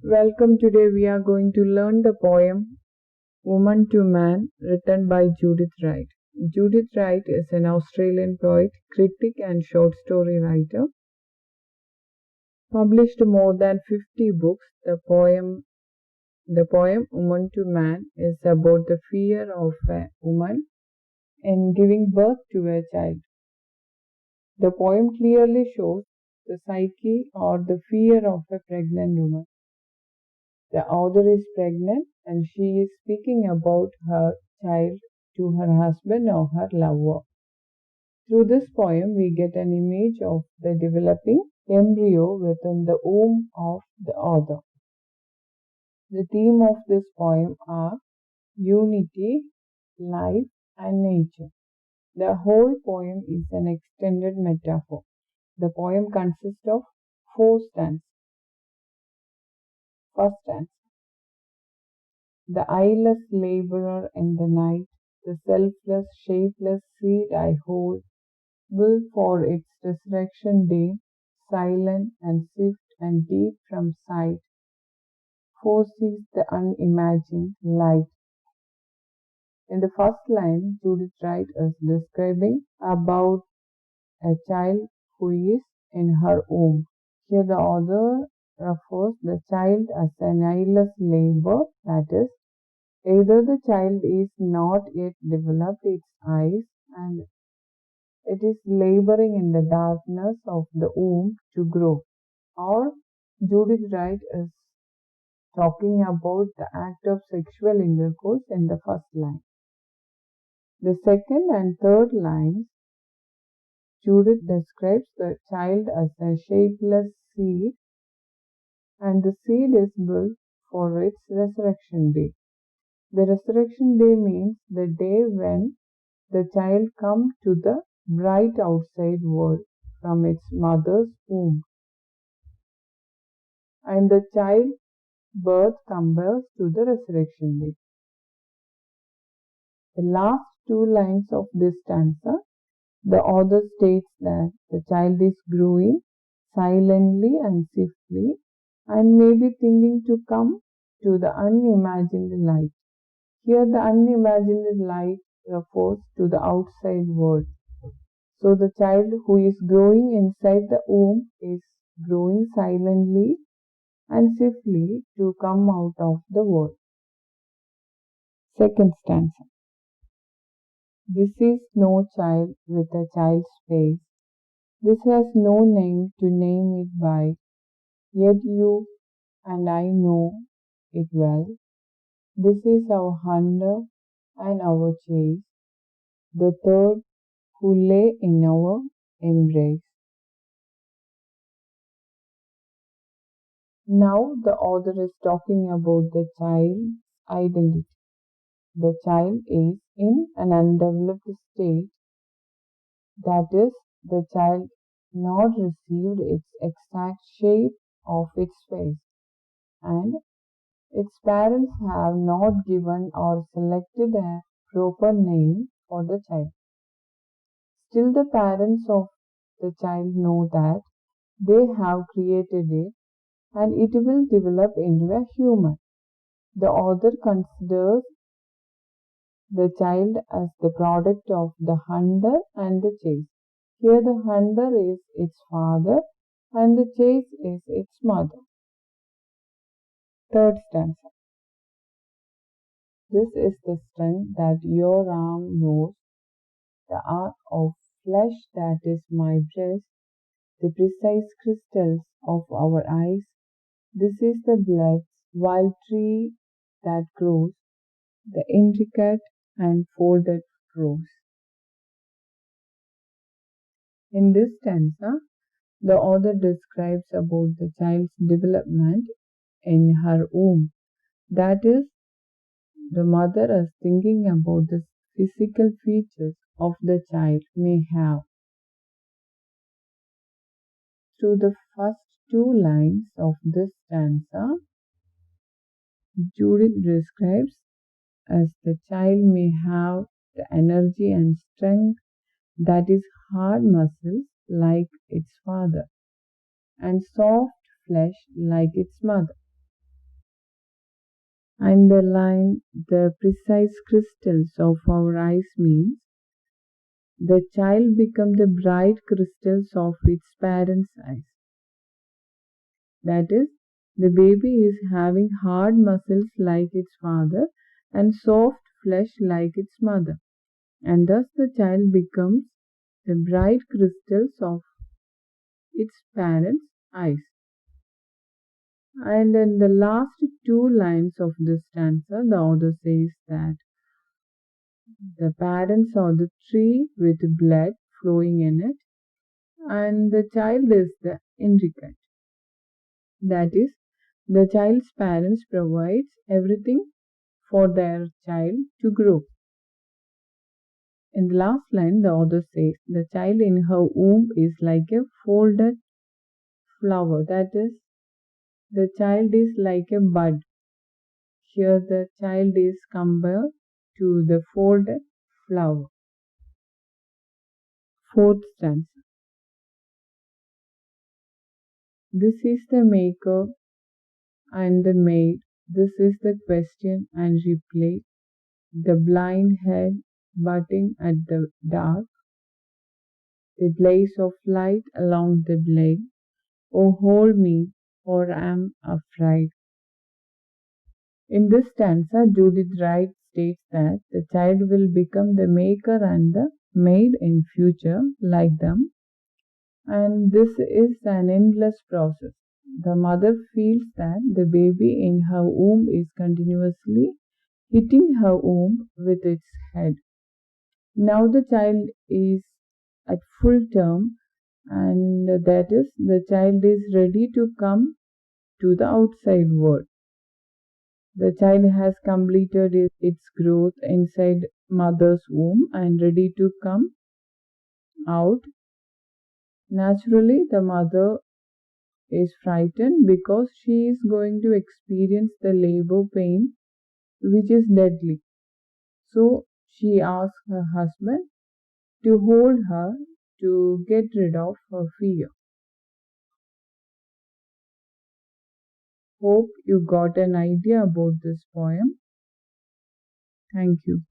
Welcome. Today we are going to learn the poem Woman to Man, written by Judith Wright. Judith Wright is an Australian poet, critic and short story writer. Published more than 50 books, the poem Woman to Man is about the fear of a woman in giving birth to a child. The poem clearly shows the psyche or the fear of a pregnant woman. The author is pregnant and she is speaking about her child to her husband or her lover. Through this poem, we get an image of the developing embryo within the womb of the author. The theme of this poem are unity, life, and nature. The whole poem is an extended metaphor. The poem consists of 4 stanzas. First stanza. The eyeless laborer in the night, the selfless, shapeless seed I hold, will for its resurrection day, silent and swift and deep from sight, foresees the unimagined light. In the first line, Judith Wright is describing about a child who is in her womb. Here the author refers the child as an eyeless labor, that is, either the child is not yet developed its eyes and it is laboring in the darkness of the womb to grow, or Judith Wright is talking about the act of sexual intercourse in the first line. The second and third lines, Judith describes the child as a shapeless seed and the seed is built for its resurrection day. The resurrection day means the day when the child comes to the bright outside world from its mother's womb. And the child's birth compares to the resurrection day. The last 2 lines of this stanza, the author states that the child is growing silently and swiftly and may be thinking to come to the unimagined light. Here the unimagined light refers to the outside world. So the child who is growing inside the womb is growing silently and swiftly to come out of the world. Second stanza. This is no child with a child's face. This has no name to name it by. Yet you and I know it well. This is our hunger and our chase, the third who lay in our embrace. Now the author is talking about the child's identity. The child is in an undeveloped state, that is, the child not received its exact shape of its face, and its parents have not given or selected a proper name for the child. Still the parents of the child know that they have created it and it will develop into a human. The author considers the child as the product of the hunter and the chase. Here the hunter is its father and the chase is its mother. Third stanza. This is the strength that your arm knows, the arc of flesh that is my breast, the precise crystals of our eyes. This is the blood's wild tree that grows, the intricate and folded rows. In this stanza, the author describes about the child's development in her womb. That is, the mother is thinking about the physical features of the child may have. Through the first 2 lines of this stanza, Judith describes as the child may have the energy and strength that is hard muscles like its father and soft flesh like its mother. And the line, the precise crystals of our eyes means the child becomes the bright crystals of its parents' eyes. That is, the baby is having hard muscles like its father and soft flesh like its mother. And thus the child becomes the bright crystals of its parents' eyes. And in the last two lines of this stanza, the author says that the parents are the tree with blood flowing in it, and the child is the indicate. That is, the child's parents provides everything for their child to grow. In the last line, the author says, the child in her womb is like a folded flower. That is, the child is like a bud. Here the child is compared to the folded flower. Fourth stanza. This is the maker and the maid. This is the question and replay. The blind head butting at the dark. The blaze of light along the blade. Oh, hold me, or I'm afraid. In this stanza, Judith Wright states that the child will become the maker and the maid in future like them, and this is an endless process. The mother feels that the baby in her womb is continuously hitting her womb with its head. Now the child is at full term, and that is, the child is ready to come to the outside world. The child has completed its growth inside mother's womb and ready to come out. Naturally, the mother is frightened because she is going to experience the labor pain, which is deadly. So she asks her husband to hold her to get rid of her fear. Hope you got an idea about this poem. Thank you.